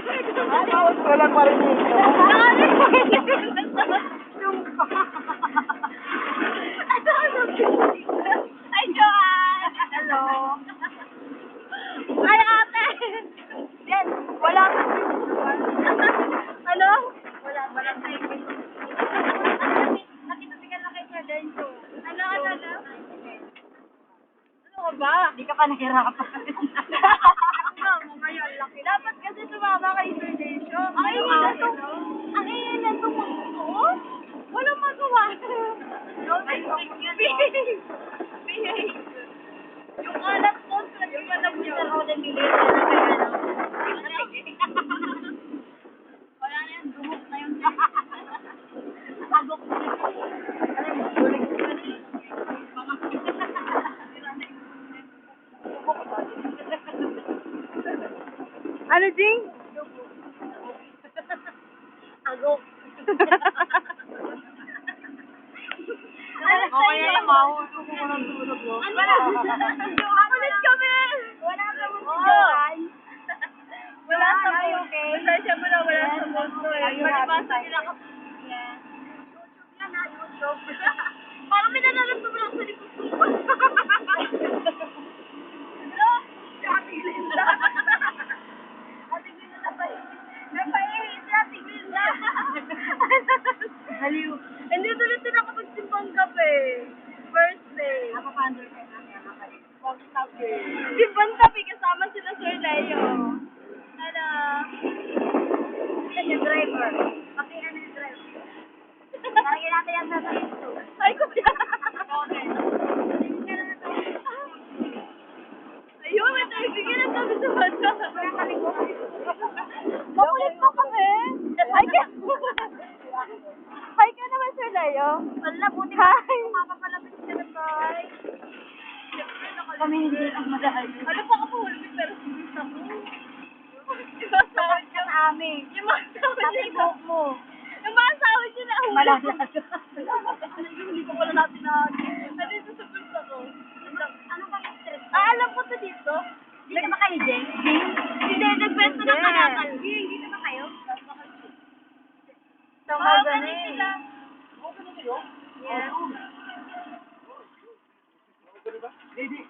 Walang marinig. Ay, Joanne! Hello! Ay, ate! Yan, wala ka. Ano? Wala tayo. Nakitatigan na kay Fernando. Ano? Ano ka ba? Hindi ka pa nahirapan. Mamaya laki. Dapat kasi sumama kay Fernando. Ang ingay na tumakbo. Walang magawa. Behave. Yung alat mo, sabi mo na buta ako na bilis. Wala na yan, dumok na yung agok na yun. Ano, Jing? Agok. Okay na lang, mahusok ko ng tulog mo. Makulit kami! Wala sa mundo. Wala sa mundo. Pasensya mo na, wala sa mundo eh. Palibasa nila kapag yan. YouTube yan ha, YouTube. Parang may nanalanto mo lang sa likod ko. Hello? Si Ate Glinda. Ate Glinda napaihi si Ate Glinda. Haliw. Hindi tuloy sila kapag simbang gabi. First day. Nakapandor ka na kaya makalit. Simbang gabi kasama sila Sir Leo. Hello. Yan yung driver. Pakita na yung driver. Lagyan natin yan sa YouTube. Ay, kuya. Ayun, may tayo na sabi sa bata. Makulit mo kami. Ay, hi ka naman, Sir Leo. Wala, buti ka. Mapapalapit ka na, boy. Kami hindi ang madahal. Ano pa ako hulmi, pero sumis ako. Yung mga Sa amin. Yung mga sahod Pati niya. buhok mo. Yung mga sahod niya na hulmi. Malalaga. Hindi ko pala natin na. Ano yung sasabihin ko? Ano ba yung stress? Alam ko to dito. Hindi ka ba kayo, Jing? Hindi, nagpwesto na kalakal. Hindi na ba kayo? Oo, ganun sila. Yeah. Baby,